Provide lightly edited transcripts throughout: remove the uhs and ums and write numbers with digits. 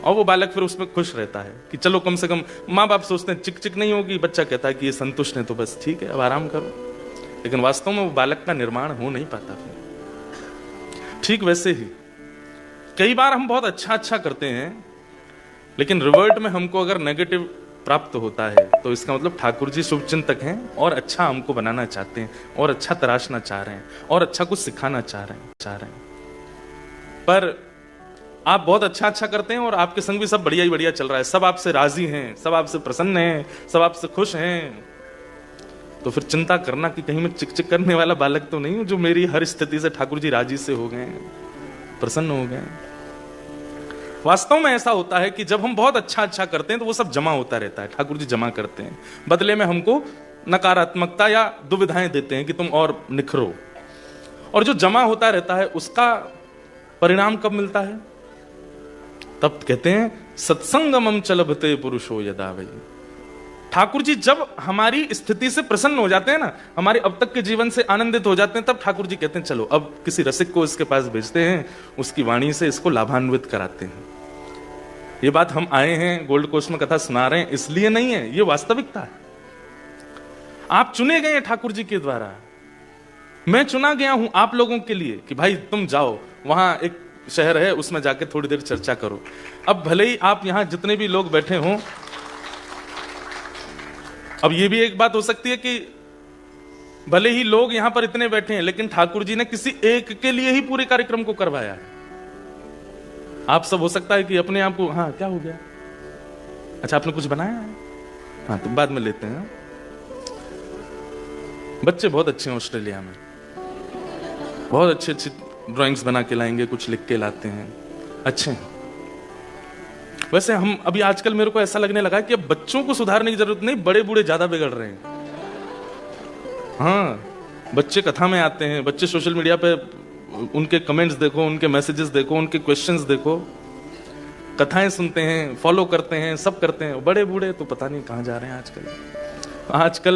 और वो बालक फिर उसमें खुश रहता है कि चलो कम से कम, माँ बाप सोचते हैं चिक चिक नहीं होगी, बच्चा कहता है कि ये संतुष्ट है तो बस ठीक है, अब आराम करो। लेकिन वास्तव में वो बालक का निर्माण हो नहीं पाता फिर। ठीक वैसे ही कई बार हम बहुत अच्छा करते हैं, लेकिन रिवर्ट में हमको अगर नेगेटिव प्राप्त होता है तो इसका मतलब ठाकुर जी शुभचिंतक हैं और अच्छा हमको बनाना चाहते हैं और अच्छा तराशना चाह रहे हैं और अच्छा कुछ सिखाना चाह रहे हैं। पर आप बहुत अच्छा करते हैं और आपके संग भी सब बढ़िया ही बढ़िया चल रहा है, सब आपसे राजी हैं, सब आपसे प्रसन्न हैं, सब आपसे खुश हैं, तो फिर चिंता करना कि कहीं मैं चिक करने वाला बालक तो नहीं हूं जो मेरी हर स्थिति से ठाकुर जी राजी से हो गए, प्रसन्न हो गए। वास्तव में ऐसा होता है कि जब हम बहुत अच्छा करते हैं तो वो सब जमा होता रहता है, ठाकुर जी जमा करते हैं, बदले में हमको नकारात्मकता या दुविधाएं देते हैं कि तुम और निखरो। और जो जमा होता रहता है उसका परिणाम कब मिलता है? तब कहते हैं सत्संगमम चलभते पुरुषो यदा वै। ठाकुर जी जब हमारी स्थिति से प्रसन्न हो जाते हैं ना, हमारे अब तक के जीवन से आनंदित हो जाते हैं, तब ठाकुर जी कहते हैं चलो अब किसी रसिक को इसके पास भेजते हैं, उसकी वाणी से इसको लाभान्वित कराते हैं। ये बात हम आए हैं गोल्ड कोस्ट में कथा सुना रहे हैं इसलिए नहीं है, ये वास्तविकता है। आप चुने गए हैं ठाकुर जी के द्वारा, मैं चुना गया हूं आप लोगों के लिए कि भाई तुम जाओ, वहां एक शहर है उसमें जाके थोड़ी देर चर्चा करो। अब भले ही आप यहां जितने भी लोग बैठे हों, अब ये भी एक बात हो सकती है कि भले ही लोग यहां पर इतने बैठे हैं, लेकिन ठाकुर जी ने किसी एक के लिए ही पूरे कार्यक्रम को करवाया है। आप सब हो सकता है कि अपने आप को, हाँ क्या हो गया, अच्छा आपने कुछ बनाया है, हाँ तो बाद में लेते हैं। बच्चे बहुत अच्छे हैं ऑस्ट्रेलिया में, बहुत अच्छे ड्राइंग्स बना के लाएंगे, कुछ लिख के लाते हैं, अच्छे हैं। वैसे हम अभी आजकल मेरे को ऐसा लगने लगा कि अब बच्चों को सुधारने की जरूरत नहीं, बड़े बूढ़े ज्यादा बिगड़ रहे हैं। हाँ, बच्चे कथा में आते हैं, बच्चे सोशल मीडिया पे उनके कमेंट्स देखो, उनके मैसेजेस देखो, उनके क्वेश्चंस देखो, कथाएं सुनते हैं, फॉलो करते हैं, सब करते हैं। बड़े बूढ़े तो पता नहीं कहां जा रहे हैं आजकल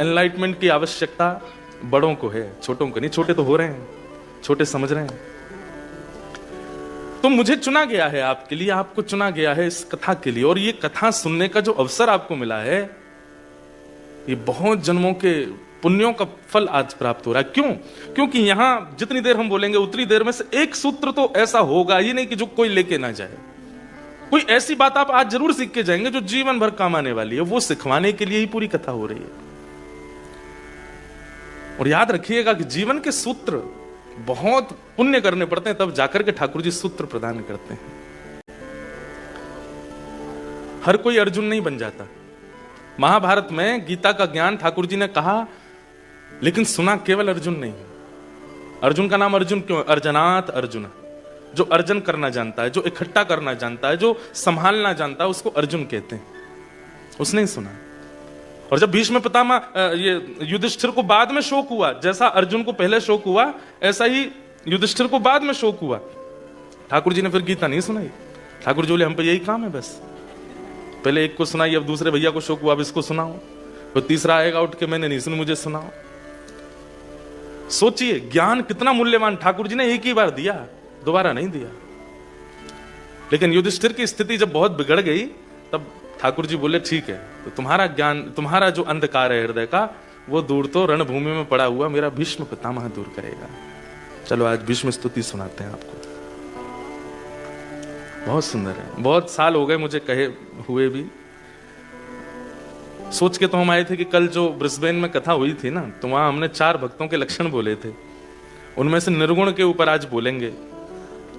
एनलाइटमेंट की आवश्यकता बड़ों को है, छोटों को नहीं। छोटे तो हो रहे हैं, छोटे समझ रहे हैं। तो मुझे चुना गया है आपके लिए, आपको चुना गया है इस कथा के लिए, और ये कथा सुनने का जो अवसर आपको मिला है, ये बहुत जन्मों के पुण्यों का फल आज प्राप्त हो रहा है। क्यों? क्योंकि यहां जितनी देर हम बोलेंगे उतनी देर में से एक सूत्र तो ऐसा होगा ही नहीं कि जो कोई लेके ना जाए। कोई ऐसी बात आप आज जरूर सीख के जाएंगे जो जीवन भर काम आने वाली है, वो सिखवाने के लिए ही पूरी कथा हो रही है। और याद रखिएगा कि जीवन के सूत्र बहुत पुण्य करने पड़ते हैं, तब जाकर के ठाकुर जी सूत्र प्रदान करते हैं। हर कोई अर्जुन नहीं बन जाता। महाभारत में गीता का ज्ञान ठाकुर जी ने कहा, लेकिन सुना केवल अर्जुन नहीं। अर्जुन का नाम अर्जुन क्यों? अर्जनात अर्जुन, जो अर्जन करना जानता है, जो इकट्ठा करना जानता है, जो संभालना जानता है, उसको अर्जुन कहते हैं। उसने ही सुना। और जब भीष्म पितामह ये युधिष्ठिर को बाद में शोक हुआ, जैसा अर्जुन को पहले शोक हुआ ऐसा ही युधिष्ठिर को बाद में शोक हुआ, ठाकुर जी ने फिर गीता नहीं सुनाई। ठाकुर जी बोले हम पे यही काम है, बस पहले एक को सुनाई, अब दूसरे भैया को शोक हुआ, अब इसको सुनाओ, तो तीसरा आएगा उठ के मैंने नहीं सुनी, मुझे सुनाओ। सोचिए ज्ञान कितना मूल्यवान, ठाकुर जी ने एक ही बार दिया, दोबारा नहीं दिया। लेकिन युधिष्ठिर की स्थिति जब बहुत बिगड़ गई, तब ठाकुर जी बोले ठीक है, तो तुम्हारा ज्ञान, तुम्हारा जो अंधकार है हृदय का, वो दूर तो रणभूमि में पड़ा हुआ मेरा भीष्म पितामह दूर करेगा। चलो आज भीष्म स्तुति सुनाते हैं आपको, बहुत सुंदर है। बहुत साल हो गए मुझे कहे हुए भी, सोच के तो हम आए थे कि कल जो ब्रिस्बेन में कथा हुई थी ना, तो वहां हमने 4 भक्तों के लक्षण बोले थे, उनमें से निर्गुण के ऊपर आज बोलेंगे।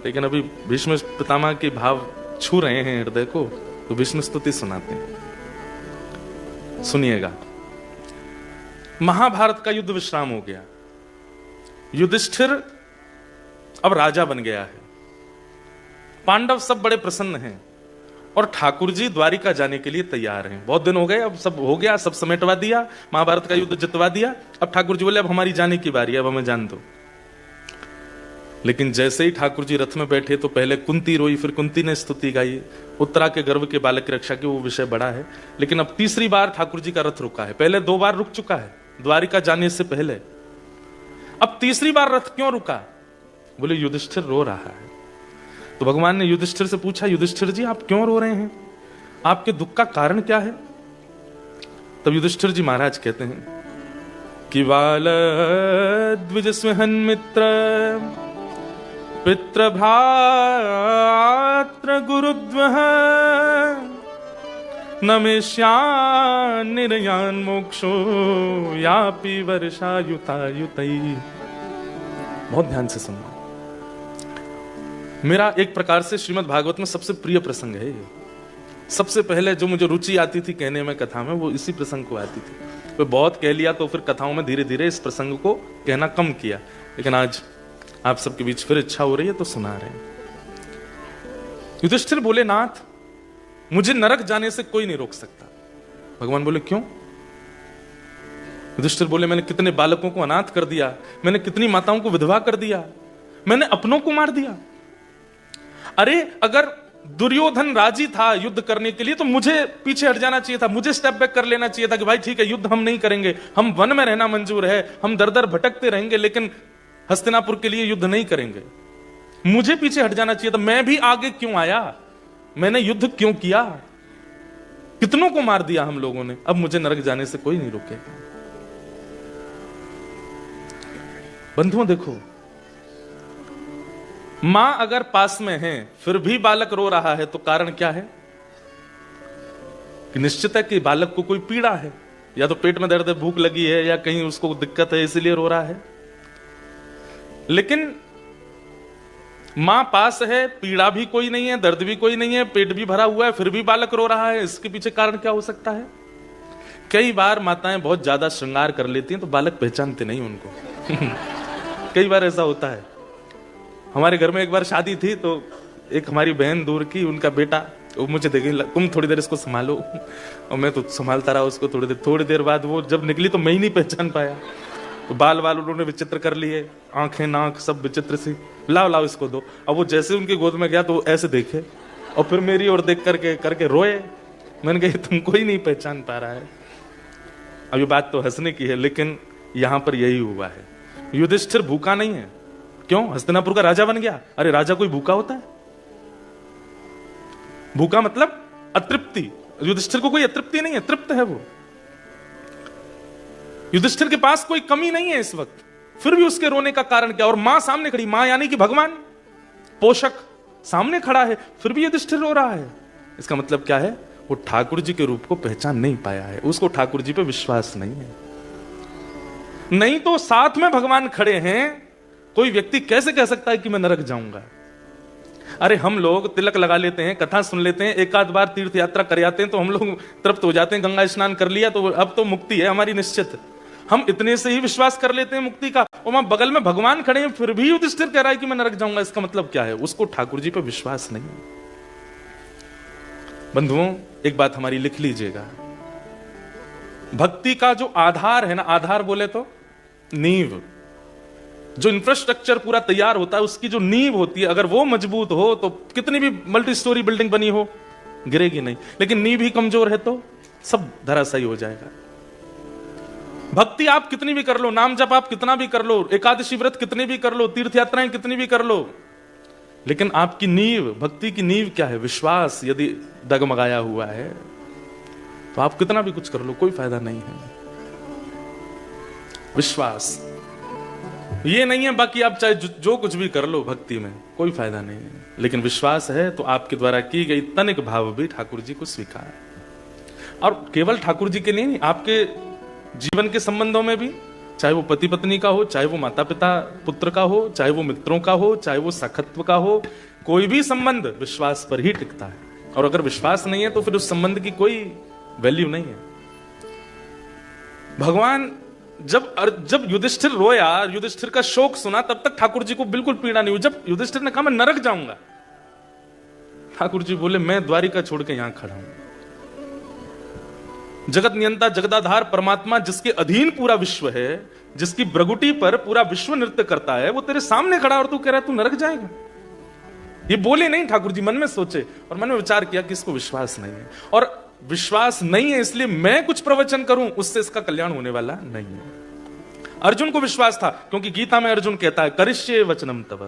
लेकिन अभी भीष्म पितामह के भाव छू रहे हैं हृदय को, तो भीष्म स्तुति सुनाते हैं, सुनिएगा। महाभारत का युद्ध विश्राम हो गया, युधिष्ठिर अब राजा बन गया है, पांडव सब बड़े प्रसन्न हैं, और ठाकुर जी द्वारिका जाने के लिए तैयार हैं। बहुत दिन हो गए, अब सब हो गया, सब समेटवा दिया, महाभारत का युद्ध जितवा दिया। अब ठाकुर जी बोले अब हमारी जाने की बारी है, अब हमें जान दो। लेकिन जैसे ही ठाकुर जी रथ में बैठे तो पहले कुंती रोई, फिर कुंती ने स्तुति गाई, उत्तरा के गर्भ के बालक की रक्षा की, वो विषय बड़ा है। लेकिन अब तीसरी बार ठाकुर जी का रथ रुका है, पहले 2 बार रुक चुका है द्वारिका जाने से पहले, अब तीसरी बार रथ क्यों रुका? बोले युधिष्ठिर रो रहा है। तो भगवान ने युधिष्ठिर से पूछा, युधिष्ठिर जी आप क्यों रो रहे हैं, आपके दुख का कारण क्या है? तब युधिष्ठिर जी महाराज कहते हैं कि बाल द्विज स्वेहन मित्र पितृ भ्रात्र गुरुद्वह नमेश्यान मोक्षो यापि वर्षायुतायुतै। बहुत ध्यान से सुनना, मेरा एक प्रकार से श्रीमद् भागवत में सबसे प्रिय प्रसंग है ये। सबसे पहले जो मुझे रुचि आती थी कहने में कथा में, वो इसी प्रसंग को आती थी। तो बहुत कह लिया तो फिर कथाओं में धीरे धीरे इस प्रसंग को कहना कम किया, लेकिन आज आप सबके बीच फिर इच्छा हो रही है तो सुना रहे हैं। युधिष्ठिर बोले, नाथ मुझे नरक जाने से कोई नहीं रोक सकता। भगवान बोले, क्यों? युधिष्ठिर बोले, मैंने कितने बालकों को अनाथ कर दिया, मैंने कितनी माताओं को विधवा कर दिया, मैंने अपनों को मार दिया। अरे अगर दुर्योधन राजी था युद्ध करने के लिए तो मुझे पीछे हट जाना चाहिए था, मुझे स्टेप बैक कर लेना चाहिए था कि भाई ठीक है, युद्ध हम नहीं करेंगे, हम वन में रहना मंजूर है, हम दर दर भटकते रहेंगे, लेकिन हस्तिनापुर के लिए युद्ध नहीं करेंगे। मुझे पीछे हट जाना चाहिए था। मैं भी आगे क्यों आया, मैंने युद्ध क्यों किया, कितनों को मार दिया हम लोगों ने, अब मुझे नरक जाने से कोई नहीं रोकेगा। बंधुओं देखो, मां अगर पास में है फिर भी बालक रो रहा है तो कारण क्या है? कि निश्चित है कि बालक को कोई पीड़ा है, या तो पेट में दर्द है, भूख लगी है, या कहीं उसको दिक्कत है इसलिए रो रहा है। लेकिन मां पास है, पीड़ा भी कोई नहीं है, दर्द भी कोई नहीं है, पेट भी भरा हुआ है, फिर भी बालक रो रहा है, इसके पीछे कारण क्या हो सकता है? कई बार माताएं बहुत ज्यादा श्रृंगार कर लेती हैं तो बालक पहचानते नहीं उनको। कई बार ऐसा होता है। हमारे घर में एक बार शादी थी तो एक हमारी बहन दूर की, उनका बेटा, वो मुझे देखे, तुम थोड़ी देर इसको संभालो, और मैं तो संभालता रहा उसको। थोड़ी देर बाद वो जब निकली तो मैं ही नहीं पहचान पाया। तो बाल उन्होंने विचित्र कर लिए, आंखें नाक सब विचित्र सी, लाओ इसको दो। अब वो जैसे उनकी गोद में गया तो ऐसे देखे और फिर मेरी ओर देख करके रोए। मैंने कहा तुमको ही नहीं पहचान पा रहा है। अब ये बात तो हंसने की है, लेकिन यहां पर यही हुआ है। युधिष्ठिर भूखा नहीं है, क्यों? हस्तिनापुर का राजा बन गया। अरे राजा कोई भूखा होता है? भूखा मतलब अतृप्ति। युधिष्ठिर को कोई अतृप्ति नहीं है, तृप्त है वो। युधिष्ठिर के पास कोई कमी नहीं है इस वक्त, फिर भी उसके रोने का कारण क्या? और मां सामने खड़ी, मां यानी कि भगवान पोषक सामने खड़ा है, फिर भी युधिष्ठिर रो रहा है। इसका मतलब क्या है? वो ठाकुर जी के रूप को पहचान नहीं पाया है, उसको ठाकुर जी पे विश्वास नहीं है। नहीं तो साथ में भगवान खड़े हैं, कोई व्यक्ति कैसे कह सकता है कि मैं नरक जाऊंगा? अरे हम लोग तिलक लगा लेते हैं, कथा सुन लेते हैं, एक आध बार तीर्थ यात्रा कर आते हैं तो हम लोग तृप्त हो जाते हैं, गंगा स्नान कर लिया तो अब तो मुक्ति है हमारी निश्चित। हम इतने से ही विश्वास कर लेते हैं मुक्ति का, और वहां बगल में भगवान खड़े हैं, फिर भी युधिष्ठिर कह रहा है कि मैं नरक जाऊंगा। इसका मतलब क्या है? उसको ठाकुर जी पे विश्वास नहीं है। बंधुओं एक बात हमारी लिख लीजिएगा, भक्ति का जो आधार है ना, आधार बोले तो नींव, जो इंफ्रास्ट्रक्चर पूरा तैयार होता है, उसकी जो नींव होती है, अगर वो मजबूत हो तो कितनी भी मल्टी स्टोरी बिल्डिंग बनी हो गिरेगी नहीं। लेकिन नींव ही कमजोर है तो सब धराशायी हो जाएगा। भक्ति आप कितनी भी कर लो, नाम जप आप कितना भी कर लो, एकादशी व्रत कितनी भी कर लो, तीर्थ यात्राएं कितनी भी कर लो, लेकिन आपकी नींव, भक्ति की नींव क्या है? विश्वास यदि डगमगाया हुआ है तो आप कितना भी कुछ कर लो कोई फायदा नहीं है। विश्वास ये नहीं है बाकी आप चाहे जो कुछ भी कर लो भक्ति में कोई फायदा नहीं है, लेकिन विश्वास है तो आपके द्वारा की गई तनिक भाव भी ठाकुर जी को स्वीकार है। और केवल ठाकुर जी के नहीं, आपके जीवन के संबंधों में भी, चाहे वो पति पत्नी का हो, चाहे वो माता पिता पुत्र का हो, चाहे वो मित्रों का हो, चाहे वो सखत्व का हो, कोई भी संबंध विश्वास पर ही टिकता है। और अगर विश्वास नहीं है तो फिर उस संबंध की कोई वैल्यू नहीं है। भगवान जब युधिष्ठिर रोया, युधिष्ठिर का शोक सुना, तब तक ठाकुर जी को बिल्कुल पीड़ा नहीं हुई। जब युधिष्ठिर ने कहा मैं नरक जाऊंगा, ठाकुर जी बोले मैं द्वारिका छोड़ के यहां खड़ा हूं। जगत नियंता जगदाधार परमात्मा जिसके अधीन पूरा विश्व है, जिसकी भ्रगुटी पर पूरा विश्व नृत्य करता है, वो तेरे सामने खड़ा और तू कह रहा है तू नरक जाएगा। ये बोले नहीं ठाकुर जी, मन में सोचे और मन में विचार किया कि इसको विश्वास नहीं है, और विश्वास नहीं है इसलिए मैं कुछ प्रवचन करूं, उससे इसका कल्याण होने वाला नहीं है। अर्जुन को विश्वास था, क्योंकि गीता में अर्जुन कहता है करिष्ये वचनम तव,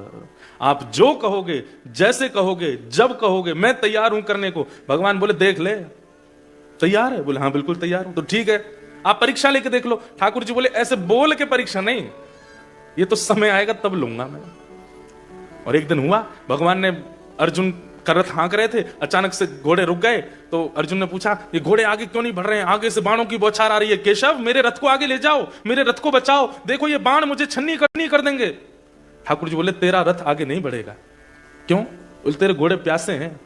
आप जो कहोगे, जैसे कहोगे, जब कहोगे, मैं तैयार हूं करने को। भगवान बोले देख ले, तैयार है? बोले हाँ बिल्कुल तैयार हूं। तो ठीक है, आप परीक्षा लेके देख लो। ठाकुर जी बोले ऐसे बोल के परीक्षा नहीं, ये तो समय आएगा तब लूंगा मैं। और एक दिन हुआ, भगवान ने अर्जुन का रथ हाँक रहे थे, अचानक से घोड़े रुक गए। तो अर्जुन ने पूछा ये घोड़े आगे क्यों नहीं बढ़ रहे हैं? आगे से बाणों की बौछार आ रही है। केशव मेरे रथ को आगे ले जाओ, मेरे रथ को बचाओ, देखो ये बाण मुझे छन्नी करनी कर देंगे। ठाकुर जी बोले तेरा रथ आगे नहीं बढ़ेगा। क्यों? बोले तेरे घोड़े प्यासे हैं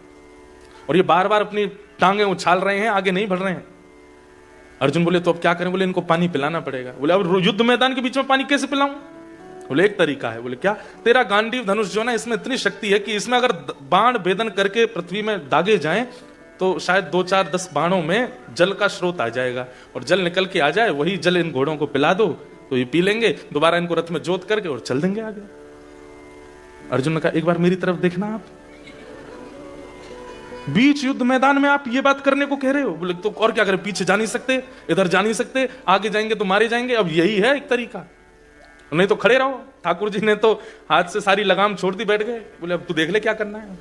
और ये बार बार अपनी टांगे उछाल रहे हैं, आगे नहीं बढ़ रहे हैं। अर्जुन बोले तो अब क्या करें? बोले इनको पानी पिलाना पड़ेगा। बोले अब युद्ध मैदान के बीच में पानी कैसे पिलाऊं? बोले एक तरीका है। बोले क्या? तेरा गांडीव धनुष जो ना, इसमें इतनी शक्ति है कि इसमें अगर बाण भेदन करके पृथ्वी में दागे जाएं तो शायद 2 4 10 बाणों में जल का स्रोत आ जाएगा, और जल निकल के आ जाए, वही जल इन घोड़ों को पिला दो तो ये पी लेंगे, दोबारा इनको रथ में जोत करके और चल देंगे आगे। अर्जुन ने कहा एक बार मेरी तरफ देखना, आप बीच युद्ध मैदान में आप ये बात करने को कह रहे हो? बोले तो और क्या करें? पीछे जा नहीं सकते, इधर जा नहीं सकते, आगे जाएंगे तो मारे जाएंगे। अब यही है एक तरीका, नहीं तो खड़े रहो। ठाकुर जी ने तो हाथ से सारी लगाम छोड़ दी, बैठ गए। बोले अब तू देख ले क्या करना है।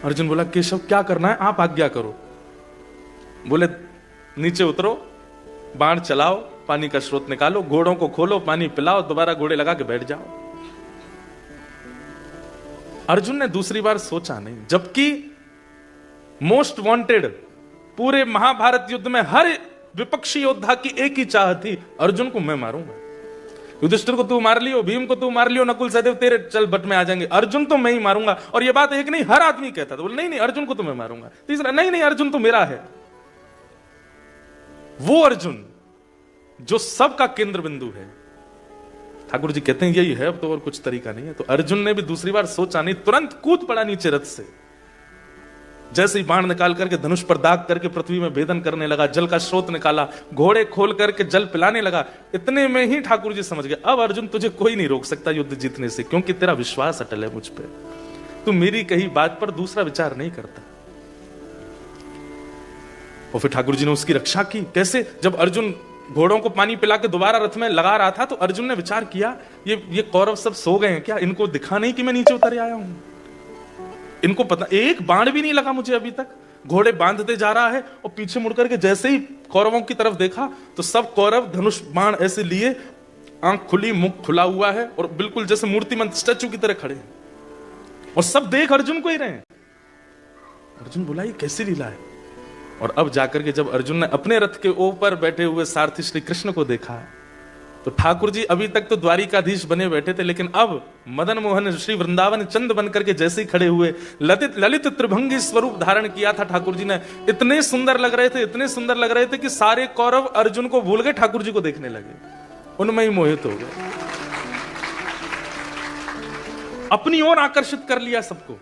अर्जुन बोला केशव क्या करना है, आप आज्ञा करो। बोले नीचे उतरो, बाण चलाओ, पानी का स्रोत निकालो, घोड़ों को खोलो, पानी पिलाओ, दोबारा घोड़े लगा के बैठ जाओ। अर्जुन ने दूसरी बार सोचा नहीं, जबकि मोस्ट वांटेड पूरे महाभारत युद्ध में हर विपक्षी योद्धा की एक ही चाह थी, अर्जुन को मैं मारूंगा। युधिष्ठिर को तू मार लियो, भीम को तू मार लियो, नकुल सहदेव तेरे चल बट में आ जाएंगे, अर्जुन तो मैं ही मारूंगा। और ये बात एक नहीं, हर आदमी कहता था। बोले नहीं नहीं अर्जुन को तो मैं मारूंगा। तीसरा नहीं नहीं अर्जुन तो मेरा है। वो अर्जुन जो सबका केंद्र बिंदु है। ठाकुर जी कहते हैं यही है, अब तो और कुछ तरीका नहीं है। तो अर्जुन ने भी दूसरी बार सोचा नहीं, तुरंत कूद पड़ा नीचे रथ से। जैसे ही बाण निकाल करके धनुष पर दाग करके पृथ्वी में भेदन करने लगा, जल का स्रोत निकाला, घोड़े खोल करके जल पिलाने लगा। इतने में ही ठाकुर जी समझ गए अब अर्जुन तुझे कोई नहीं रोक सकता युद्ध जीतने से, क्योंकि तेरा विश्वास अटल है मुझ पे, तू मेरी कही बात पर दूसरा विचार नहीं करता। और फिर ठाकुर जी ने उसकी रक्षा की। कैसे? जब अर्जुन घोड़ों को पानी पिला के दोबारा रथ में लगा रहा था तो अर्जुन ने विचार किया ये कौरव सब सो गए हैं क्या? इनको दिखा नहीं कि मैं नीचे उतर आया हूं? इनको पता, एक बाण भी नहीं लगा मुझे अभी तक। घोड़े बांधते जा रहा है और पीछे मुड़ करके जैसे ही कौरवों की तरफ देखा तो सब कौरव धनुष बाण ऐसे लिए, आंख खुली, मुख खुला हुआ है और बिल्कुल जैसे मूर्तिमंत स्टैचू की तरह खड़े हैं, और सब देख अर्जुन को ही रहे हैं। अर्जुन बोला ये कैसी लीला है? और अब जाकर के जब अर्जुन ने अपने रथ के ऊपर बैठे हुए सारथी श्री कृष्ण को देखा तो ठाकुर जी अभी तक तो द्वारिकाधीश बने बैठे थे, लेकिन अब मदन मोहन श्री वृंदावन चंद बन करके जैसे ही खड़े हुए, ललित त्रिभंगी स्वरूप धारण किया था ठाकुर जी ने। इतने सुंदर लग रहे थे, इतने सुंदर लग रहे थे कि सारे कौरव अर्जुन को भूल गए, ठाकुर जी को देखने लगे, उनमें ही मोहित हो गए, अपनी ओर आकर्षित कर लिया सबको।